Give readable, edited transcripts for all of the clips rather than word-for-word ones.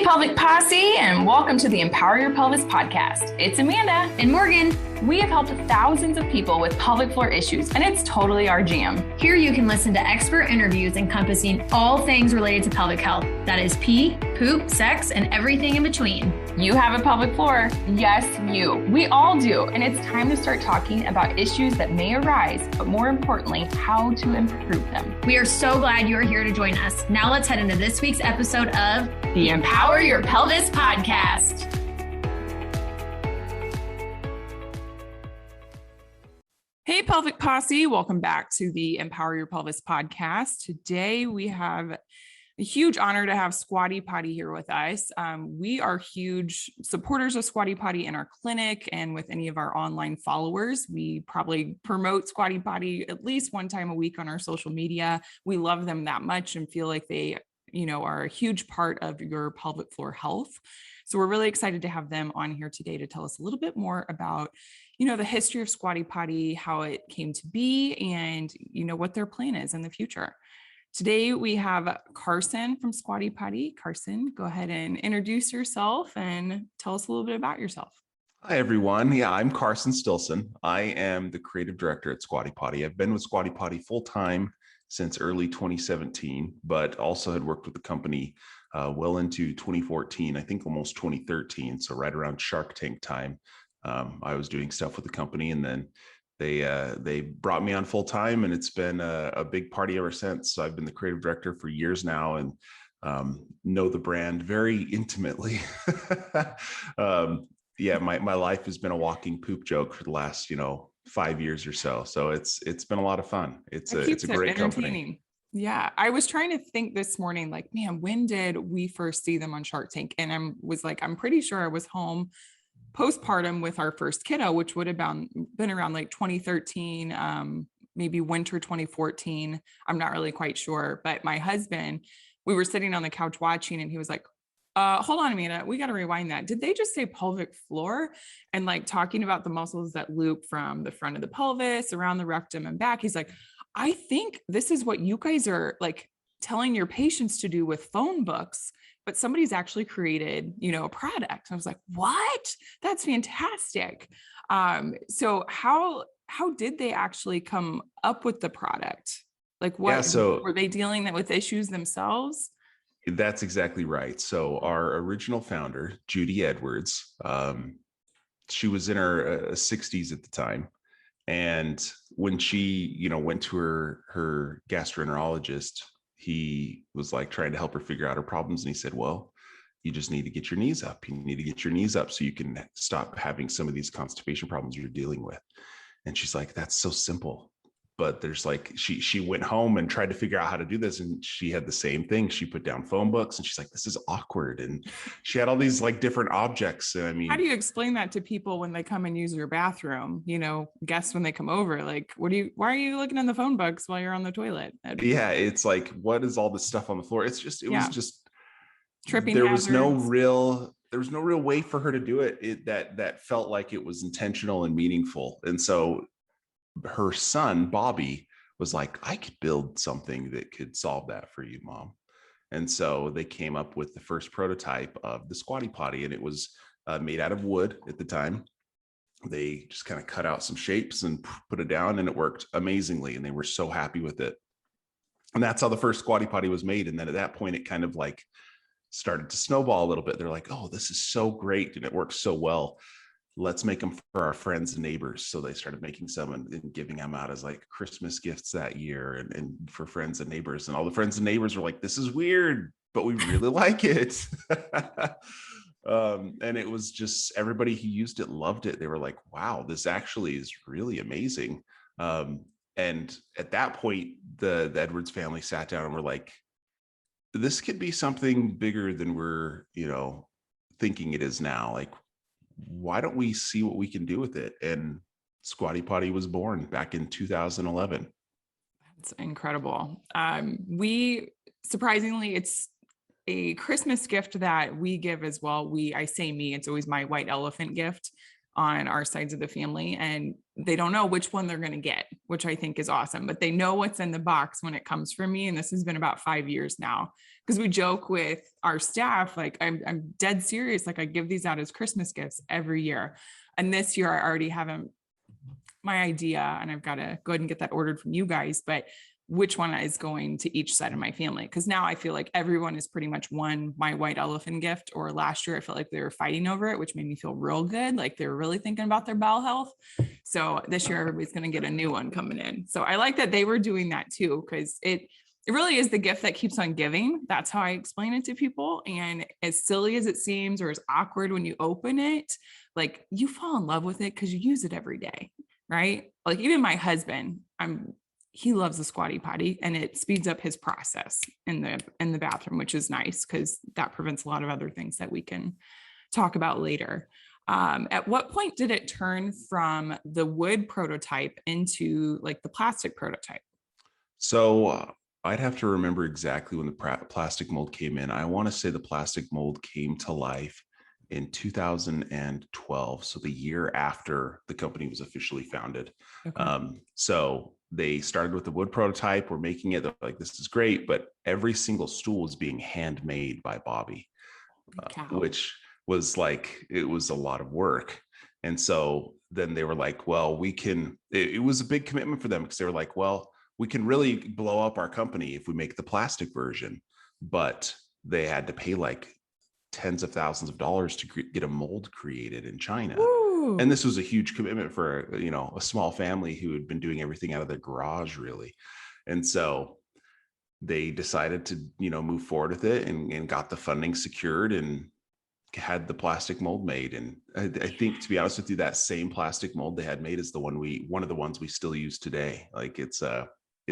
Pelvic Posse, and welcome to the Empower Your Pelvis podcast. It's Amanda and Morgan. We have helped thousands of people with pelvic floor issues, and it's totally our jam. Here you can listen to expert interviews encompassing all things related to pelvic health. That is pee, poop, sex, and everything in between. You have a pelvic floor. Yes, you. We all do. And it's time to start talking about issues that may arise, but more importantly, how to improve them. We are so glad you are here to join us. Now let's head into this week's episode of the Empower Your Pelvis podcast. Hey, Pelvic Posse. Welcome back to the Empower Your Pelvis podcast. Today, we have a huge honor to have Squatty Potty here with us. We are huge supporters of Squatty Potty in our clinic and with any of our online followers. We probably promote Squatty Potty at least one time a week on our social media. We love them that much and feel like they, are a huge part of your pelvic floor health. So we're really excited to have them on here today to tell us a little bit more about, the history of Squatty Potty, how it came to be, and, what their plan is in the future. Today, we have Carson from Squatty Potty. Carson, go ahead and introduce yourself and tell us a little bit about yourself. Hi, everyone. Yeah, I'm Carson Stilson. I am the creative director at Squatty Potty. I've been with Squatty Potty full-time since early 2017, but also had worked with the company well into 2014, I think almost 2013. So right around Shark Tank time, I was doing stuff with the company, and then they brought me on full time, and it's been a big party ever since. So I've been the creative director for years now, and know the brand very intimately. My life has been a walking poop joke for the last 5 years or so. So it's been a lot of fun. It's a great company. Yeah. I was trying to think this morning, like, man, when did we first see them on Shark Tank? And I'm pretty sure I was home postpartum with our first kiddo, which would have been around like 2013, maybe winter 2014. I'm not really quite sure, but my husband, we were sitting on the couch watching, and he was like, hold on a minute, we got to rewind that. Did they just say pelvic floor? And like talking about the muscles that loop from the front of the pelvis around the rectum and back. He's like, I think this is what you guys are like telling your patients to do with phone books, but somebody's actually created, a product. I was like, what? That's fantastic. So how did they actually come up with the product? Like were they dealing with issues themselves? That's exactly right. So our original founder, Judy Edwards, she was in her 60s at the time. And when she, went to her gastroenterologist, he was like trying to help her figure out her problems. And he said, well, you just need to get your knees up. You need to get your knees up so you can stop having some of these constipation problems you're dealing with. And she's like, that's so simple. But there's like, she went home and tried to figure out how to do this. And she had the same thing. She put down phone books, and she's like, this is awkward. And she had all these like different objects. I mean, how do you explain that to people when they come and use your bathroom, guests when they come over, like, why are you looking on the phone books while you're on the toilet? Yeah. It's like, what is all this stuff on the floor? It was just tripping. There was no real way for her to do it. That felt like it was intentional and meaningful. And so her son, Bobby, was like, I could build something that could solve that for you, Mom. And so they came up with the first prototype of the Squatty Potty, and it was made out of wood at the time. They just kind of cut out some shapes and put it down, and it worked amazingly. And they were so happy with it. And that's how the first Squatty Potty was made. And then at that point, it kind of like started to snowball a little bit. They're like, oh, this is so great, and it works so well. Let's make them for our friends and neighbors. So they started making some and giving them out as like Christmas gifts that year and for friends and neighbors. And all the friends and neighbors were like, this is weird, but we really like it. And it was just, everybody who used it loved it. They were like, wow, this actually is really amazing. And at that point, the Edwards family sat down and were like, this could be something bigger than we're, thinking it is now. Like, why don't we see what we can do with it? And Squatty Potty was born back in 2011. That's incredible. Surprisingly, it's a Christmas gift that we give as well. I say me, it's always my white elephant gift on our sides of the family, and they don't know which one they're going to get, which I think is awesome, but they know what's in the box when it comes from me. And this has been about 5 years now, because we joke with our staff, like I'm dead serious. Like I give these out as Christmas gifts every year. And this year I already have my idea, and I've got to go ahead and get that ordered from you guys, but which one is going to each side of my family. Because now I feel like everyone is pretty much won my white elephant gift, or last year I felt like they were fighting over it, which made me feel real good. Like they were really thinking about their bowel health. So this year everybody's going to get a new one coming in. So I like that they were doing that too, because it really is the gift that keeps on giving. That's how I explain it to people. And as silly as it seems, or as awkward when you open it, like you fall in love with it because you use it every day, right? Like even my husband, he loves the Squatty Potty, and it speeds up his process in the bathroom, which is nice because that prevents a lot of other things that we can talk about later. At what point did it turn from the wood prototype into like the plastic prototype? So I'd have to remember exactly when the plastic mold came in. I want to say the plastic mold came to life in 2012, so the year after the company was officially founded. Okay. So they started with the wood prototype. We're making it, like, this is great, but every single stool was being handmade by Bobby, which was like, it was a lot of work. And so then they were like, well, it was a big commitment for them, because they were like, well, we can really blow up our company if we make the plastic version, but they had to pay like tens of thousands of dollars to get a mold created in China. Ooh. And this was a huge commitment for, a small family who had been doing everything out of their garage, really. And so they decided to, move forward with it, and got the funding secured and had the plastic mold made. And I think, to be honest with you, that same plastic mold they had made is one of the ones we still use today. Like it's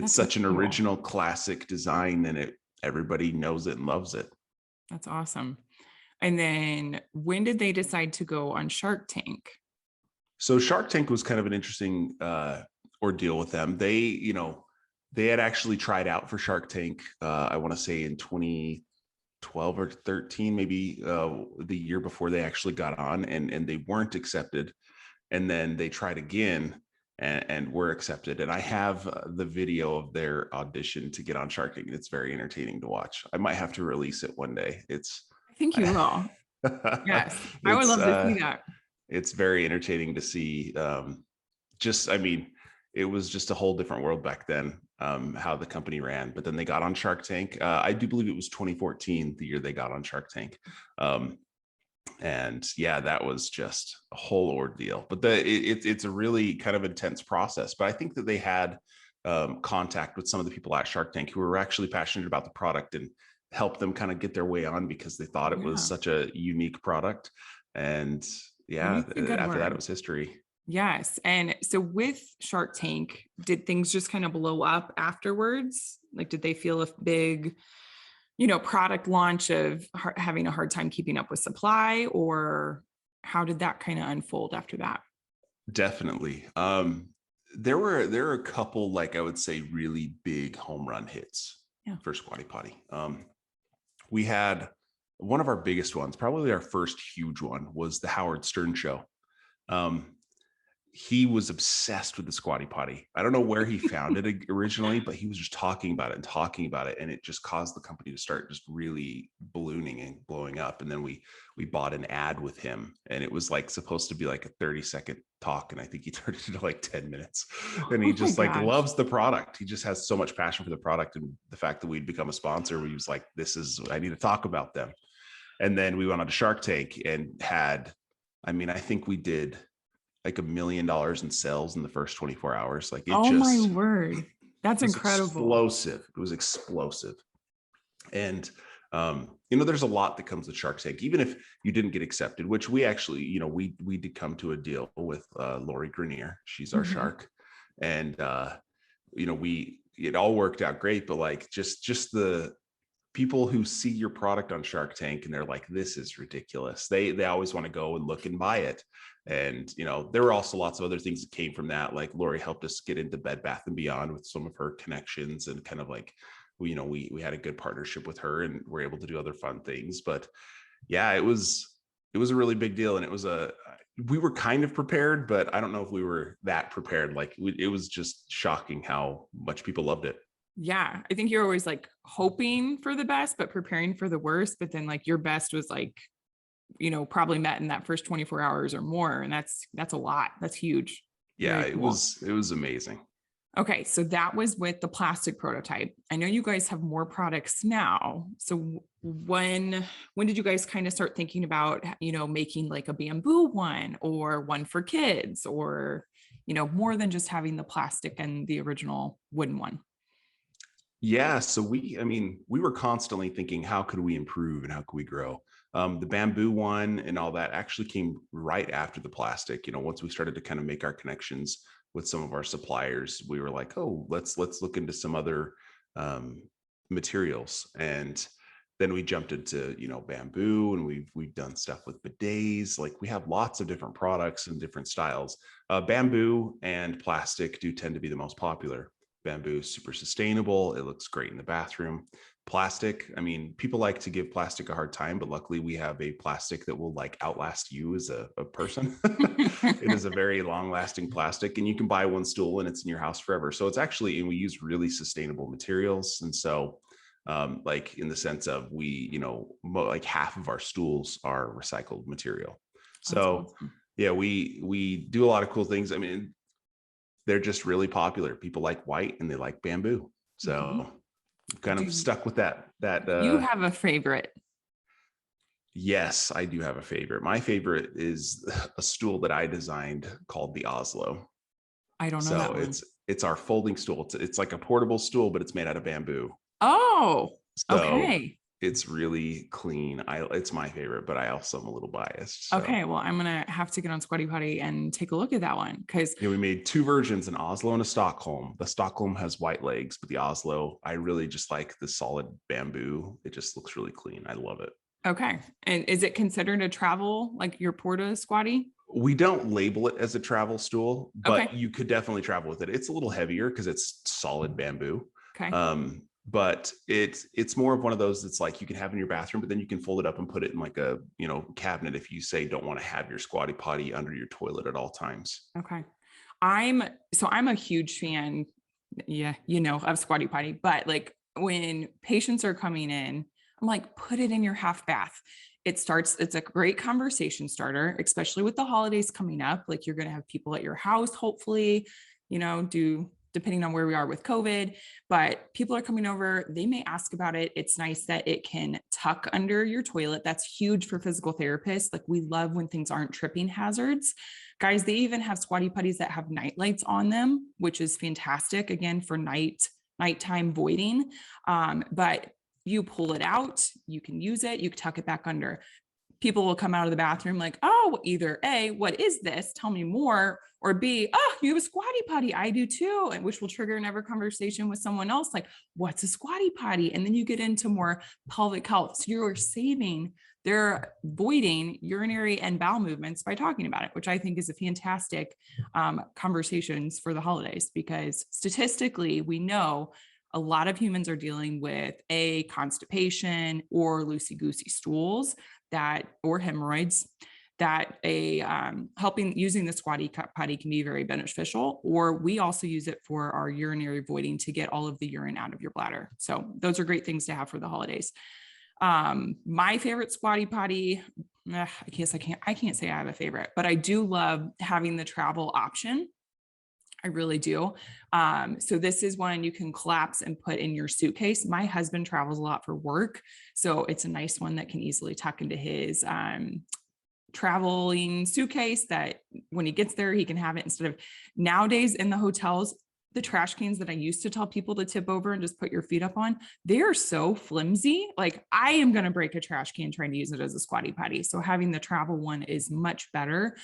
such an original classic design, and everybody knows it and loves it. That's awesome. And then when did they decide to go on Shark Tank? So Shark Tank was kind of an interesting ordeal with them. They had actually tried out for Shark Tank, I want to say in 2012 or 13, maybe the year before they actually got on, and they weren't accepted. And then they tried again and were accepted. And I have the video of their audition to get on Shark Tank. It's very entertaining to watch. I might have to release it one day. I think you will. Yes, I would love to see that. It's very entertaining to see. It was just a whole different world back then, how the company ran. But then they got on Shark Tank. I do believe it was 2014, the year they got on Shark Tank. And yeah, that was just a whole ordeal. But it's a really kind of intense process. But I think that they had contact with some of the people at Shark Tank who were actually passionate about the product, and help them kind of get their way on, because they thought it was such a unique product. And yeah, after that, it was history. Yes. And so with Shark Tank, did things just kind of blow up afterwards? Like, did they feel a big, product launch of having a hard time keeping up with supply, or how did that kind of unfold after that? Definitely. There were a couple, like I would say, really big home run hits for Squatty Potty. We had one of our biggest ones, probably our first huge one, was the Howard Stern show. He was obsessed with the Squatty Potty. I don't know where he found it originally, but he was just talking about it. And it just caused the company to start just really ballooning and blowing up. And then we bought an ad with him, and it was like supposed to be like a 30-second talk. And I think he turned it into like 10 minutes. And he just loves the product. He just has so much passion for the product. And the fact that we'd become a sponsor, he was like, I need to talk about them. And then we went on to Shark Tank and I think we did like $1 million in sales in the first 24 hours. Like, my word. That's incredible. It was explosive. And, there's a lot that comes with Shark Tank, even if you didn't get accepted, which we actually, we did come to a deal with Lori Grenier. She's our shark. And, it all worked out great, but like, just the people who see your product on Shark Tank and they're like, this is ridiculous. They always want to go and look and buy it. And, there were also lots of other things that came from that. Like Lori helped us get into Bed Bath & Beyond with some of her connections, and kind of like, we had a good partnership with her, and we're able to do other fun things. But yeah, it was was a really big deal. And we were kind of prepared, but I don't know if we were that prepared. Like it was just shocking how much people loved it. Yeah. I think you're always like hoping for the best, but preparing for the worst. But then like your best was like, probably met in that first 24 hours or more. And that's a lot. That's huge. Yeah, Very cool. it was amazing. Okay, so that was with the plastic prototype. I know you guys have more products now. So when did you guys kind of start thinking about, making like a bamboo one or one for kids, or, more than just having the plastic and the original wooden one? Yeah, so we were constantly thinking, how could we improve and how could we grow? The bamboo one and all that actually came right after the plastic. Once we started to kind of make our connections with some of our suppliers, we were like, oh, let's look into some other materials. And then we jumped into, bamboo, and we've done stuff with bidets. Like we have lots of different products and different styles. Bamboo and plastic do tend to be the most popular. Bamboo is super sustainable. It looks great in the bathroom. Plastic, people like to give plastic a hard time, but luckily we have a plastic that will like outlast you as a person. It is a very long lasting plastic, and you can buy one stool and it's in your house forever. So it's actually, and we use really sustainable materials. And so like in the sense of like half of our stools are recycled material. So awesome. Yeah, we do a lot of cool things. They're just really popular. People like white and they like bamboo. So kind of stuck with that. You have a favorite? Yes, I do have a favorite. My favorite is a stool that I designed called the Oslo. I don't know that one. It's our folding stool. It's like a portable stool, but it's made out of bamboo. Oh, okay. It's really clean. It's my favorite, but I also am a little biased. So. Okay, well, I'm gonna have to get on Squatty Potty and take a look at that one, because we made two versions, an Oslo and a Stockholm. The Stockholm has white legs, but the Oslo, I really just like the solid bamboo. It just looks really clean. I love it. Okay, and is it considered a travel, like your Porta Squatty? We don't label it as a travel stool, but you could definitely travel with it. It's a little heavier because it's solid bamboo. Okay. But it's more of one of those that's like you can have in your bathroom, but then you can fold it up and put it in like a cabinet if you say don't want to have your Squatty Potty under your toilet at all times. Okay. I'm a huge fan, of Squatty Potty, but like when patients are coming in, I'm like, put it in your half bath. It's a great conversation starter, especially with the holidays coming up. Like you're going to have people at your house, hopefully, depending on where we are with COVID, but people are coming over, they may ask about it. It's nice that it can tuck under your toilet. That's huge for physical therapists. Like we love when things aren't tripping hazards. Guys, they even have Squatty Potties that have night lights on them, which is fantastic, again, for nighttime voiding. But you pull it out, you can use it, you can tuck it back under. People will come out of the bathroom like, oh, either A, what is this? Tell me more. Or B, oh, you have a Squatty Potty. I do too. And which will trigger another conversation with someone else like, what's a Squatty Potty? And then you get into more pelvic health. So you're saving their voiding urinary and bowel movements by talking about it, which I think is a fantastic conversations for the holidays, because statistically, we know a lot of humans are dealing with constipation or loosey-goosey stools or hemorrhoids that using the Squatty Potty can be very beneficial. Or we also use it for our urinary voiding to get all of the urine out of your bladder. So those are great things to have for the holidays. My favorite Squatty Potty, I can't say I have a favorite, but I do love having the travel option. I really do. So this is one you can collapse and put in your suitcase. My husband travels a lot for work, so it's a nice one that can easily tuck into his traveling suitcase, that when he gets there, he can have it instead of nowadays in the hotels, the trash cans that I used to tell people to tip over and just put your feet up on, they are so flimsy. Like I am going to break a trash can trying to use it as a Squatty Potty. So having the travel one is much better.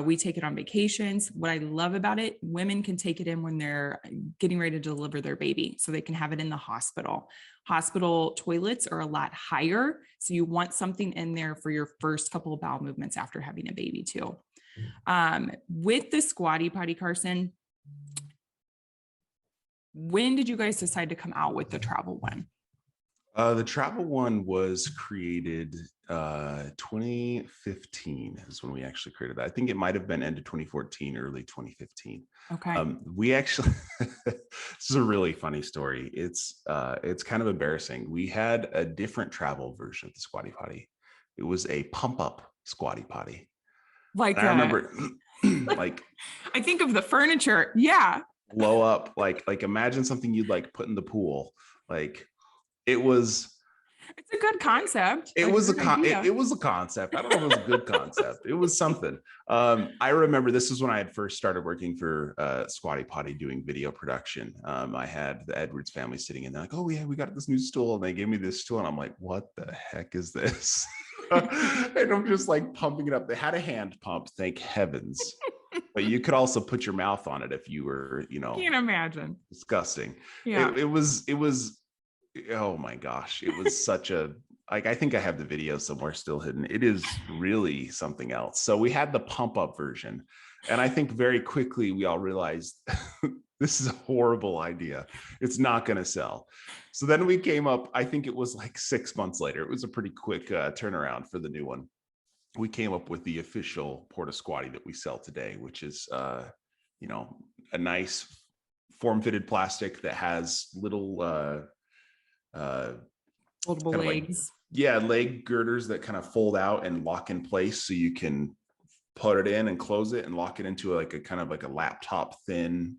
We take it on vacations. What I love about it, women can take it in when they're getting ready to deliver their baby, so they can have it in the hospital. Hospital toilets are a lot higher, so you want something in there for your first couple of bowel movements after having a baby too. With the Squatty Potty, Carson, when did you guys decide to come out with the travel one? The travel one was created 2015 is when we actually created that. I think it might have been end of 2014, early 2015. Okay. We actually this is a really funny story. It's kind of embarrassing. We had a different travel version of the Squatty Potty. It was a pump up Squatty Potty. Like, And I remember like I think of the furniture. Yeah. blow up, like imagine something you'd like put in the pool. Like it was. It's a good concept. It was a concept. I don't know if it was a good concept. It was something. I remember this is when I had first started working for Squatty Potty doing video production. I had the Edwards family sitting in there like, oh yeah, we got this new stool. And they gave me this stool. And I'm like, what the heck is this? And I'm just like pumping it up. They had a hand pump, thank heavens. But you could also put your mouth on it if you were, can't imagine. Disgusting. Yeah. It was oh my gosh, it was such a, like, I think I have the video somewhere still hidden. It is really something else. So we had the pump up version, and I think very quickly we all realized this is a horrible idea. It's not going to sell. So then we came up, I think it was like 6 months later. It was a pretty quick turnaround for the new one. We came up with the official Porta Squatty that we sell today, which is a nice form-fitted plastic that has little Foldable legs. Leg girders that kind of fold out and lock in place, so you can put it in and close it and lock it into a kind of like a laptop thin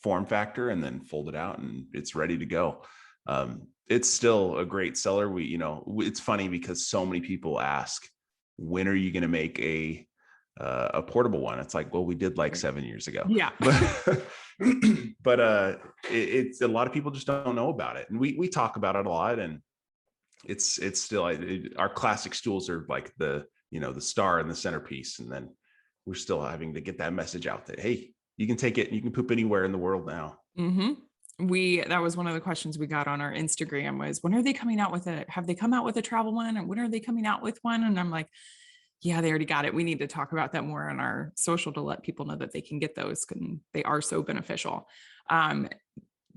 form factor, and then fold it out and it's ready to go. It's still a great seller. It's funny because so many people ask, when are you going to make a portable one? It's like, well, we did like 7 years ago. Yeah. But it's a lot of people just don't know about it, and we talk about it a lot, and it's still our classic stools are like the star and the centerpiece, and then we're still having to get that message out that, hey, you can take it, you can poop anywhere in the world now. That was one of the questions we got on our Instagram was, when are they coming out with it? Have they come out with a travel one, and when are they coming out with one? And I'm like, yeah, they already got it. We need to talk about that more on our social to let people know that they can get those, and they are so beneficial.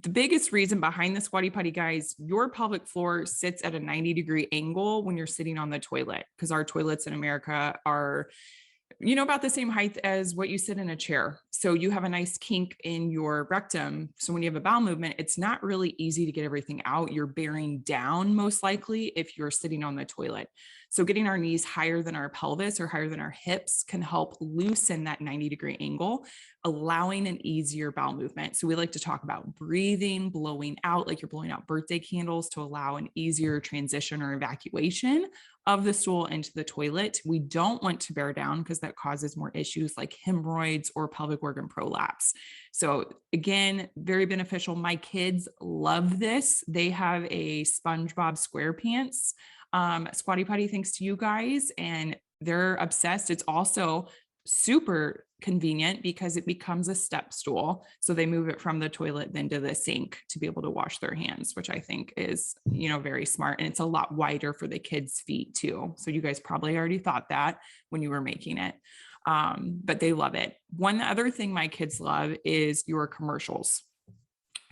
The biggest reason behind the Squatty Potty, guys, your pelvic floor sits at a 90-degree angle when you're sitting on the toilet, because our toilets in America are about the same height as what you sit in a chair. So you have a nice kink in your rectum. So when you have a bowel movement, it's not really easy to get everything out. You're bearing down most likely if you're sitting on the toilet. So getting our knees higher than our pelvis or higher than our hips can help loosen that 90-degree angle, allowing an easier bowel movement. So we like to talk about breathing, blowing out, like you're blowing out birthday candles, to allow an easier transition or evacuation of the stool into the toilet. We don't want to bear down because that causes more issues like hemorrhoids or pelvic organ prolapse. So again, very beneficial. My kids love this. They have a SpongeBob SquarePants Squatty Potty thanks to you guys, and they're obsessed. It's also super convenient because it becomes a step stool. So they move it from the toilet then to the sink to be able to wash their hands, which I think is, very smart. And it's a lot wider for the kids' feet too. So you guys probably already thought that when you were making it, but they love it. One other thing my kids love is your commercials.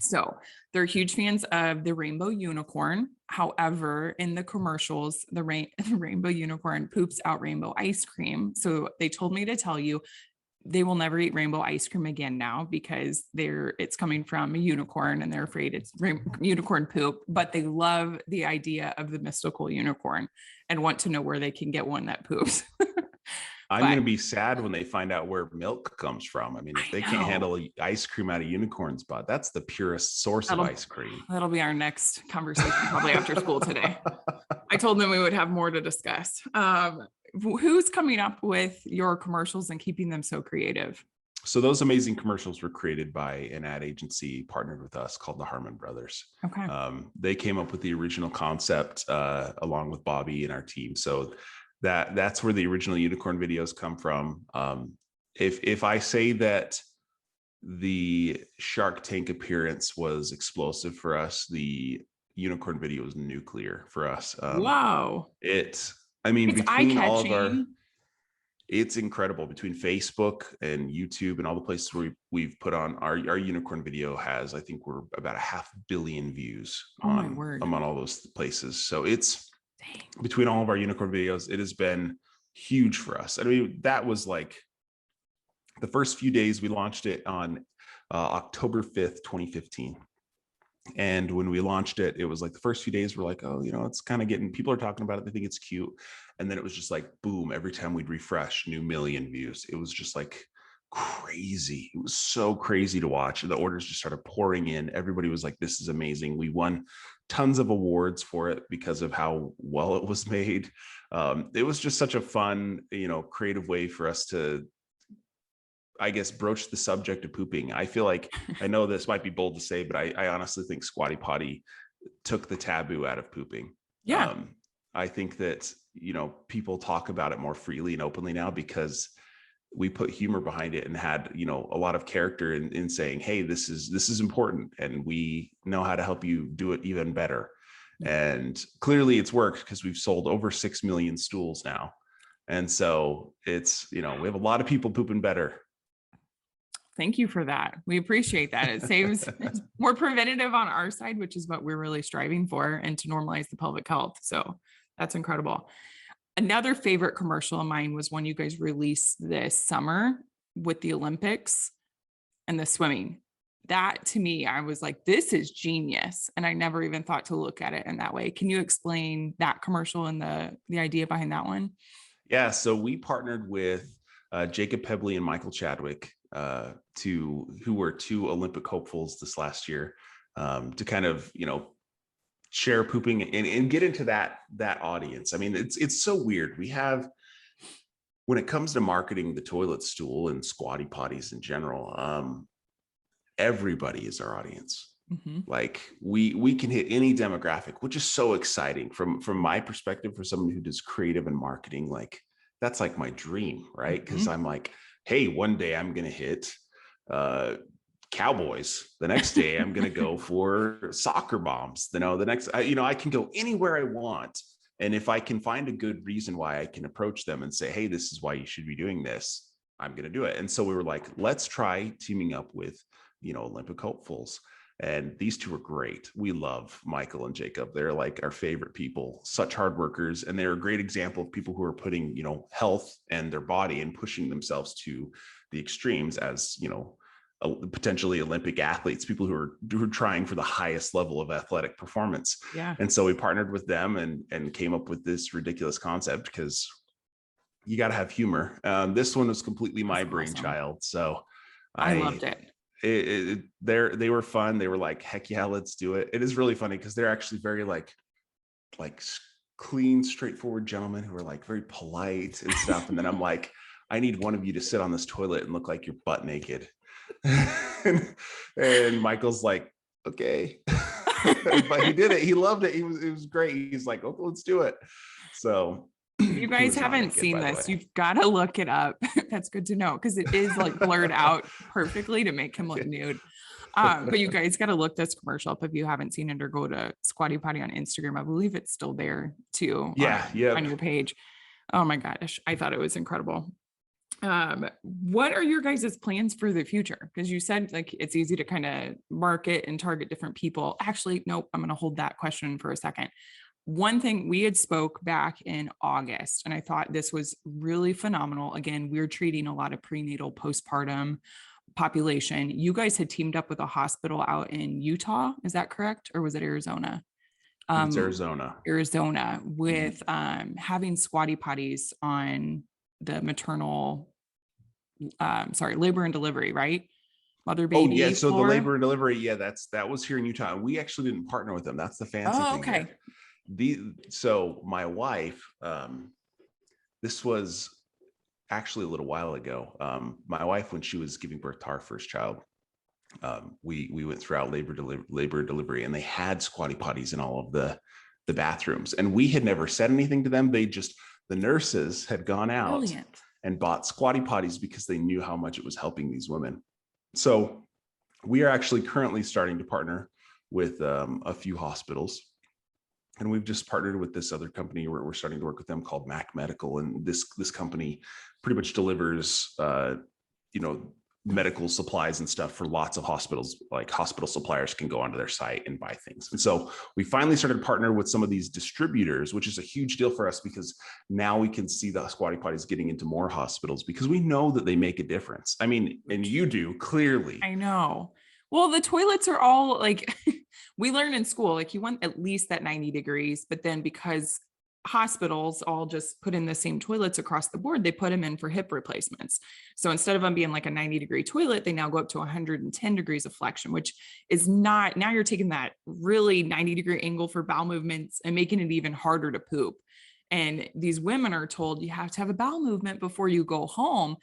So they're huge fans of the rainbow unicorn. However, in the commercials, the rainbow unicorn poops out rainbow ice cream. So they told me to tell you, they will never eat rainbow ice cream again now because it's coming from a unicorn and they're afraid it's unicorn poop, but they love the idea of the mystical unicorn and want to know where they can get one that poops. I'm going to be sad when they find out where milk comes from. I mean, if they can't handle ice cream out of unicorn's butt, that's the purest source of ice cream. That'll be our next conversation, probably after school today. I told them we would have more to discuss. Who's coming up with your commercials and keeping them so creative? So those amazing commercials were created by an ad agency partnered with us called the Harmon Brothers. Okay. They came up with the original concept along with Bobby and our team. So that's where the original unicorn videos come from. If I say that the Shark Tank appearance was explosive for us, the unicorn video was nuclear for us. Wow. Between all of our, It's incredible between Facebook and YouTube and all the places where we've put on our unicorn video has, I think we're about 500 million views Oh my word. on all those places. So it's Dang. between all of our unicorn videos, it has been huge for us. I mean, that was like the first few days we launched it on October 5th, 2015. And when we launched it, it was like the first few days were like, oh, you know, it's kind of getting, people are talking about it. They think it's cute. And then it was just like, boom, every time we'd refresh, new million views. It was just like crazy. It was so crazy to watch. The orders just started pouring in. Everybody was like, this is amazing. We won tons of awards for it because of how well it was made. It was just such a fun, you know, creative way for us to, I guess, broach the subject of pooping. I feel like, I know this might be bold to say, but I honestly think Squatty Potty took the taboo out of pooping. Yeah. I think that, you know, people talk about it more freely and openly now because we put humor behind it and had, you know, a lot of character in saying, hey, this is important and we know how to help you do it even better. And clearly it's worked because we've sold over 6 million stools now. And so it's, you know, we have a lot of people pooping better. Thank you for that. We appreciate that. It saves more preventative on our side, which is what we're really striving for, and to normalize the pelvic health. So that's incredible. Another favorite commercial of mine was one you guys released this summer with the Olympics and the swimming. That to me, I was like, this is genius. And I never even thought to look at it in that way. Can you explain that commercial and the idea behind that one? Yeah. So we partnered with Jacob Pebley and Michael Chadwick, who were 2 Olympic hopefuls this last year, to kind of, you know, share pooping and get into that audience. I mean, it's so weird. We have, when it comes to marketing the toilet stool and squatty potties in general, everybody is our audience. Mm-hmm. Like we can hit any demographic, which is so exciting from my perspective. For someone who does creative and marketing, like that's like my dream, right? Because mm-hmm. I'm like, hey, one day I'm gonna hit Cowboys. The next day I'm going to go for soccer moms. You know, the next, I can go anywhere I want. And if I can find a good reason why I can approach them and say, hey, this is why you should be doing this, I'm going to do it. And so we were like, let's try teaming up with, you know, Olympic hopefuls. And these 2 are great. We love Michael and Jacob. They're like our favorite people, such hard workers. And they're a great example of people who are putting, you know, health and their body and pushing themselves to the extremes as, you know, potentially Olympic athletes, people who are trying for the highest level of athletic performance. Yeah. And so we partnered with them and came up with this ridiculous concept because you got to have humor. This one was completely my brainchild. So I loved it. They were fun. They were like, heck yeah, let's do it. It is really funny because they're actually very like clean, straightforward gentlemen who are like very polite and stuff. And then I'm like, I need one of you to sit on this toilet and look like you're butt naked. and Michael's like, okay. But he did it. He loved it. It was great. He's like, oh, let's do it. So you guys haven't seen this, you've got to look it up. That's good to know because it is like blurred out perfectly to make him look nude. But you guys got to look this commercial up if you haven't seen it, or go to Squatty Potty on Instagram. I believe it's still there too. On your page. Oh my gosh, I thought it was incredible. What are your guys' plans for the future? Because you said like it's easy to kind of market and target different people. Actually, nope, I'm going to hold that question for a second. One thing, we had spoke back in August, and I thought this was really phenomenal. Again, we're treating a lot of prenatal postpartum population. You guys had teamed up with a hospital out in Utah. Is that correct? Or was it Arizona? It's Arizona with having squatty potties on the maternal labor and delivery, right? Mother baby. Oh yeah. So floor. The labor and delivery. Yeah, that was here in Utah. We actually didn't partner with them. That's the fancy thing. Okay. So my wife, this was actually a little while ago. My wife, when she was giving birth to our first child, we went throughout labor delivery, and they had squatty potties in all of the bathrooms, and we had never said anything to them. The nurses had gone out and bought squatty potties because they knew how much it was helping these women. So we are actually currently starting to partner with a few hospitals And we've just partnered with this other company where we're starting to work with them called Mac Medical. And this company pretty much delivers, medical supplies and stuff for lots of hospitals. Like hospital suppliers can go onto their site and buy things. And so we finally started to partner with some of these distributors, which is a huge deal for us because now we can see the Squatty Potties getting into more hospitals because we know that they make a difference. I mean, and you do clearly. I know. Well, the toilets are all like, we learned in school, like you want at least that 90 degrees, but then because hospitals all just put in the same toilets across the board, they put them in for hip replacements. So instead of them being like a 90-degree toilet, they now go up to 110 degrees of flexion, which is not, now you're taking that really 90-degree angle for bowel movements and making it even harder to poop. And these women are told you have to have a bowel movement before you go home.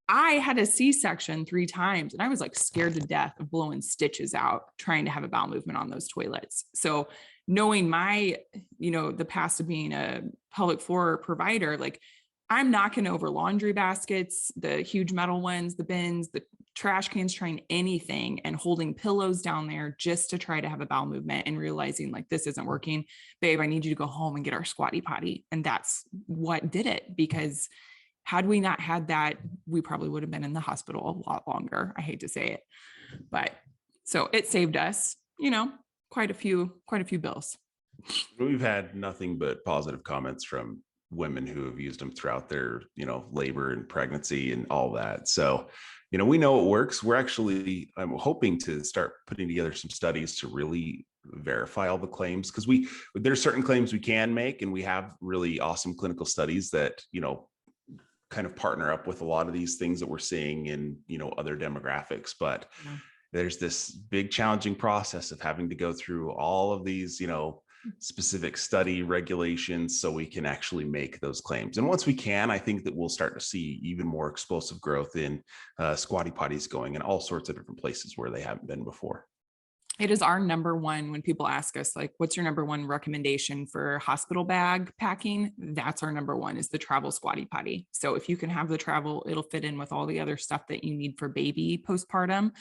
I had a C-section 3 times and I was like scared to death of blowing stitches out trying to have a bowel movement on those toilets. So knowing my, the past of being a pelvic floor provider, like I'm knocking over laundry baskets, the huge metal ones, the bins, the trash cans, trying anything and holding pillows down there just to try to have a bowel movement and realizing like, this isn't working. Babe, I need you to go home and get our Squatty Potty. And that's what did it, because had we not had that, we probably would have been in the hospital a lot longer. I hate to say it, but so it saved us, quite a few bills. We've had nothing but positive comments from women who have used them throughout their, labor and pregnancy and all that. So, we know it works. I'm hoping to start putting together some studies to really verify all the claims, because there's certain claims we can make, and we have really awesome clinical studies that, kind of partner up with a lot of these things that we're seeing in, other demographics. But there's this big challenging process of having to go through all of these, specific study regulations so we can actually make those claims. And once we can, I think that we'll start to see even more explosive growth in Squatty Potties going in all sorts of different places where they haven't been before. It is our number one when people ask us, like, what's your number one recommendation for hospital bag packing? That's our number one, is the travel Squatty Potty. So if you can have the travel, it'll fit in with all the other stuff that you need for baby postpartum,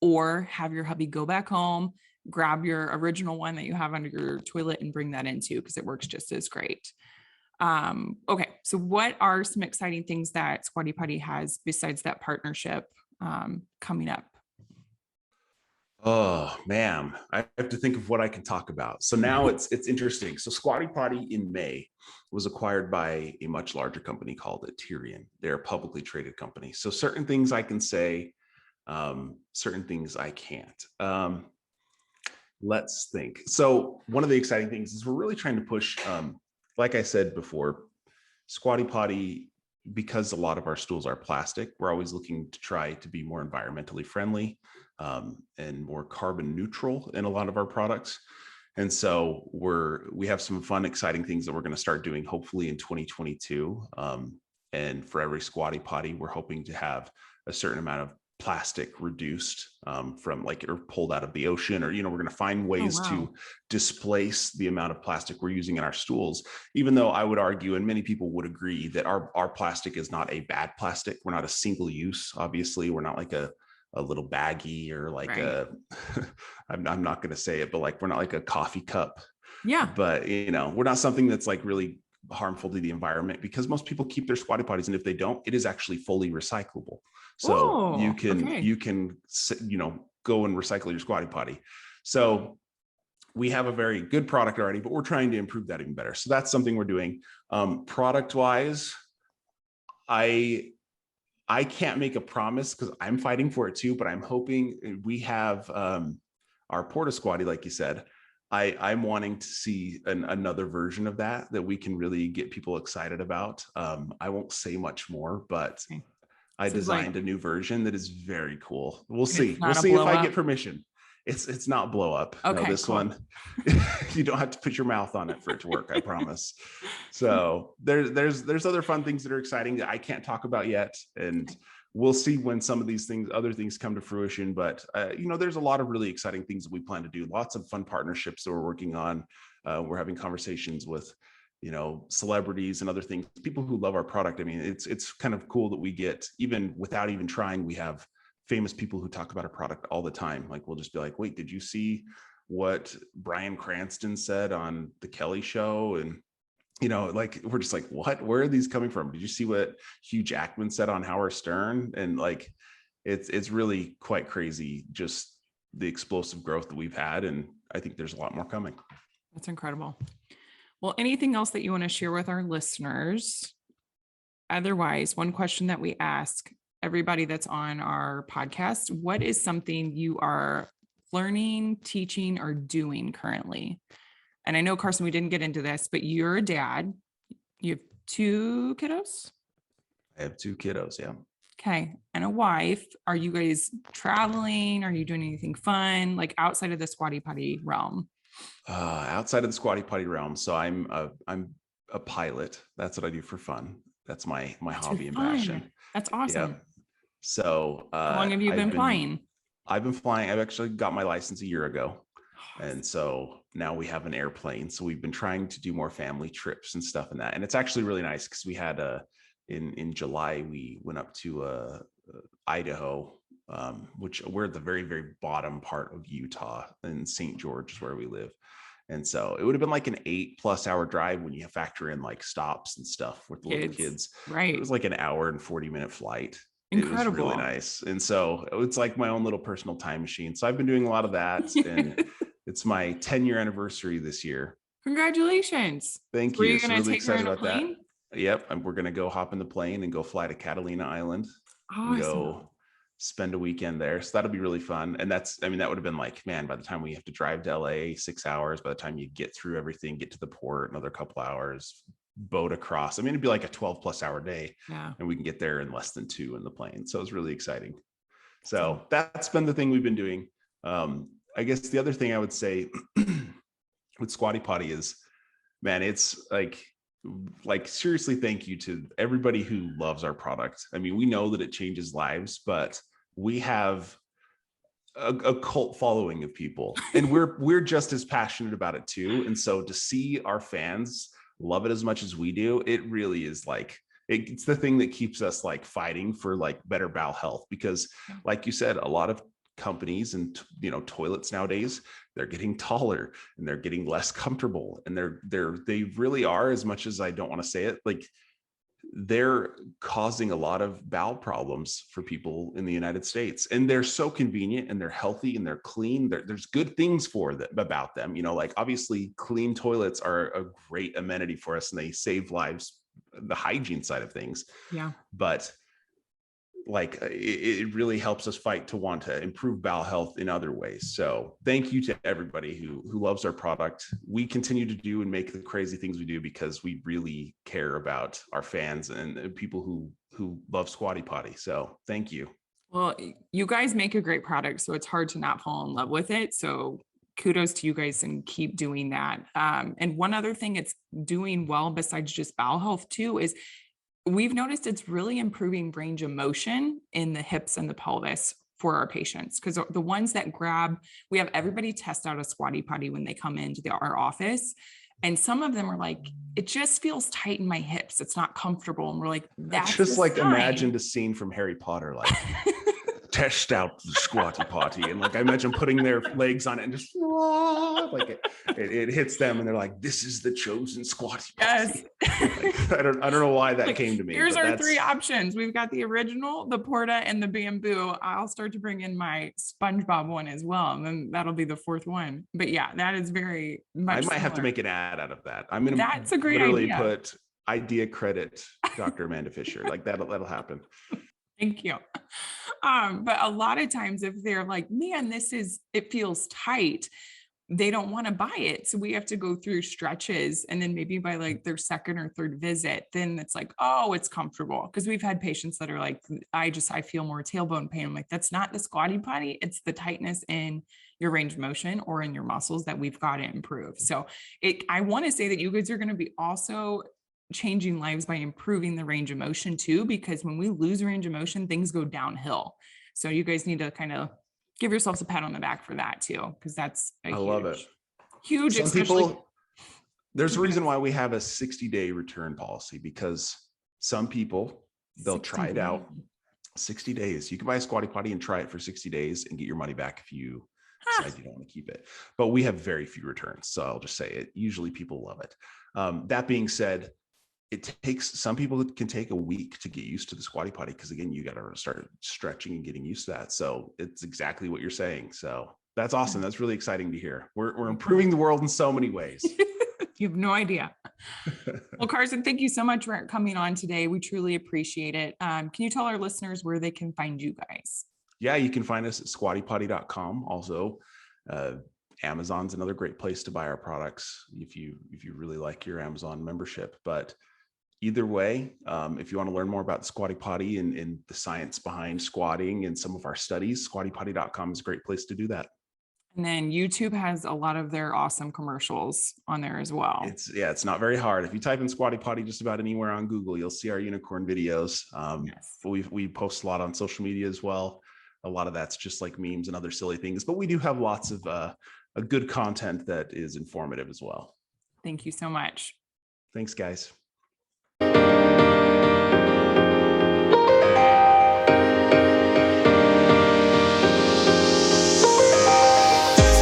or have your hubby go back home, grab your original one that you have under your toilet and bring that into, because it works just as great. Okay. So what are some exciting things that Squatty Potty has besides that partnership coming up? Oh man, I have to think of what I can talk about. So now it's interesting. So Squatty Potty in May was acquired by a much larger company called Tyrion. They're a publicly traded company. So certain things I can say, certain things I can't. Let's think. So one of the exciting things is we're really trying to push, like I said before, Squatty Potty, because a lot of our stools are plastic, we're always looking to try to be more environmentally friendly and more carbon neutral in a lot of our products. And so we have some fun, exciting things that we're going to start doing hopefully in 2022. And for every Squatty Potty, we're hoping to have a certain amount of plastic reduced from or pulled out of the ocean, or, we're going to find ways to displace the amount of plastic we're using in our stools, even though I would argue, and many people would agree, that our plastic is not a bad plastic. We're not a single use. Obviously, we're not like a little baggie or like I'm not going to say it, but like, we're not like a coffee cup. Yeah. But, we're not something that's like really harmful to the environment, because most people keep their Squatty Potties, and if they don't, it is actually fully recyclable. So you can go and recycle your Squatty Potty. So we have a very good product already, but we're trying to improve that even better. So that's something we're doing. Product wise, I can't make a promise because I'm fighting for it too, but I'm hoping we have our Porta Squatty, like you said. I'm wanting to see another version of that we can really get people excited about. I won't say much more, but I designed a new version that is very cool. We'll see. We'll see if I get permission. It's not blow up. Okay, no, this one, you don't have to put your mouth on it for it to work. I promise. So there's other fun things that are exciting that I can't talk about yet. And we'll see when some of these other things come to fruition. But, there's a lot of really exciting things that we plan to do. Lots of fun partnerships that we're working on. We're having conversations with, celebrities and other things, people who love our product. I mean, it's kind of cool that we get, even without even trying, we have famous people who talk about our product all the time. Like, we'll just be like, wait, did you see what Bryan Cranston said on the Kelly Show. And, like, we're just like, what, where are these coming from? Did you see what Hugh Jackman said on Howard Stern? And like, it's really quite crazy, just the explosive growth that we've had. And I think there's a lot more coming. That's incredible. Well, anything else that you want to share with our listeners? Otherwise, one question that we ask everybody that's on our podcast, what is something you are learning, teaching, or doing currently? And I know, Carson, we didn't get into this, but you're a dad. You have 2 kiddos? I have 2 kiddos, yeah. Okay. And a wife. Are you guys traveling? Are you doing anything fun, like outside of the Squatty Potty realm? Outside of the Squatty Potty realm. So I'm a pilot. That's what I do for fun. That's my hobby and passion. That's awesome. Yeah. So how long have you been flying? I've been flying. I've actually got my license a year ago. And so now we have an airplane. So we've been trying to do more family trips and stuff in that. And it's actually really nice because we had in July, we went up to Idaho, which we're at the very, very bottom part of Utah, and St. George is where we live. And so it would have been like an 8+ hour drive when you factor in like stops and stuff with the little kids. Right. It was like an hour and 40-minute flight. Incredible. It was really nice. And so it's like my own little personal time machine. So I've been doing a lot of that. And it's my 10-year anniversary this year. Congratulations. Thank Were you. you going to take her on a plane? Yep. And we're going to go hop in the plane and go fly to Catalina Island. Awesome. And go spend a weekend there. So that'll be really fun. And that would have been like, man, by the time we have to drive to LA, 6 hours, by the time you get through everything, get to the port, another couple hours, boat across. I mean, it'd be like a 12+ hour day. Yeah. And we can get there in less than 2 in the plane. So it's really exciting. So that's been the thing we've been doing. I guess the other thing I would say with Squatty Potty is, man, it's like seriously, thank you to everybody who loves our product. I mean, we know that it changes lives, but we have a cult following of people, and we're just as passionate about it too. And so to see our fans love it as much as we do, it really is like, it's the thing that keeps us like fighting for like better bowel health, because like you said, a lot of companies and toilets nowadays, they're getting taller and they're getting less comfortable, and they really are, as much as I don't want to say it, like they're causing a lot of bowel problems for people in the United States. And they're so convenient and they're healthy and they're clean. There's good things about them. Like obviously clean toilets are a great amenity for us and they save lives, the hygiene side of things. Yeah. But like it really helps us fight to want to improve bowel health in other ways. So thank you to everybody who loves our product. We continue to do and make the crazy things we do because we really care about our fans and people who love Squatty Potty. So thank you. Well, you guys make a great product, so it's hard to not fall in love with it. So kudos to you guys and keep doing that. And one other thing it's doing well besides just bowel health too is we've noticed it's really improving range of motion in the hips and the pelvis for our patients. Because the ones that we have everybody test out a Squatty Potty when they come into our office. And some of them are like, it just feels tight in my hips. It's not comfortable. And we're like, that's just like sign. Imagine the scene from Harry Potter, like test out the Squatty Potty. And like, I imagine putting their legs on it and just like it hits them and they're like, this is the chosen Squatty Potty. Yes. Like, I don't know why that came to me. Here's our 3 options. We've got the original, the Porta, and the bamboo. I'll start to bring in my SpongeBob one as well. And then that'll be the 4th one. But yeah, that is very much I might have to make an ad out of that. I'm going to That's a great literally idea. put idea credit Dr. Amanda Fisher. Like that'll happen. Thank you. But a lot of times if they're like, man, it feels tight, they don't want to buy it. So we have to go through stretches. And then maybe by like their 2nd or 3rd visit, then it's like, oh, it's comfortable. Because we've had patients that are like, I feel more tailbone pain. I'm like, that's not the Squatty Potty. It's the tightness in your range of motion or in your muscles that we've got to improve. So I want to say that you guys are going to be also changing lives by improving the range of motion too, because when we lose range of motion, things go downhill. So you guys need to kind of give yourselves a pat on the back for that too, because that's love it. Huge. Some people, there's a reason why we have a 60-day return policy, because some people, they'll try it out 60 days. You can buy a Squatty Potty and try it for 60 days and get your money back if you decide you don't want to keep it. But we have very few returns. So I'll just say it. Usually people love it. That being said, some people can take a week to get used to the Squatty Potty, because again, you got to start stretching and getting used to that. So it's exactly what you're saying. So that's awesome. That's really exciting to hear. We're improving the world in so many ways. You have no idea. Well, Carson, thank you so much for coming on today. We truly appreciate it. Can you tell our listeners where they can find you guys? Yeah, you can find us at squattypotty.com. Also, Amazon's another great place to buy our products if you really like your Amazon membership. But either way, if you want to learn more about the Squatty Potty and the science behind squatting and some of our studies, squattypotty.com is a great place to do that. And then YouTube has a lot of their awesome commercials on there as well. It's not very hard. If you type in Squatty Potty just about anywhere on Google, you'll see our unicorn videos. Yes. We post a lot on social media as well. A lot of that's just like memes and other silly things, but we do have lots of a good content that is informative as well. Thank you so much. Thanks, guys.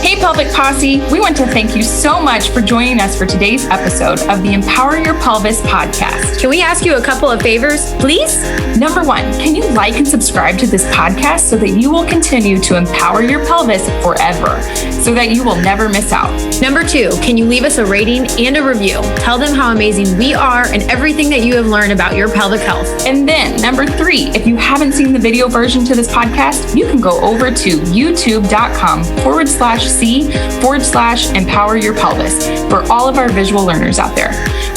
Hey, Pelvic Posse, we want to thank you so much for joining us for today's episode of the Empower Your Pelvis podcast. Can we ask you a couple of favors, please? Number one, can you like and subscribe to this podcast so that you will continue to empower your pelvis forever, so that you will never miss out? Number two, can you leave us a rating and a review? Tell them how amazing we are and everything that you have learned about your pelvic health. And then number three, if you haven't seen the video version to this podcast, you can go over to youtube.com/C/empower your pelvis for all of our visual learners out there.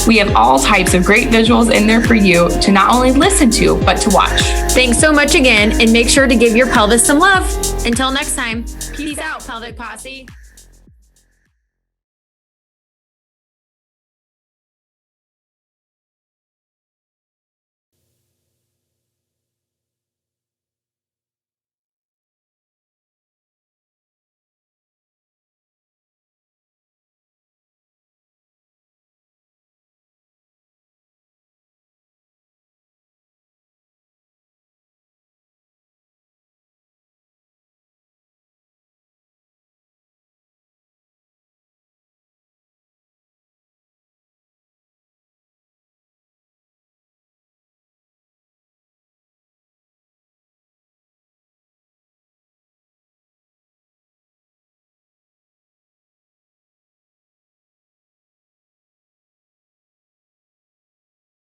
We have all types of great visuals in there for you to not only listen to, but to watch. Thanks so much again, and make sure to give your pelvis some love. Until next time, peace out, Pelvic Posse.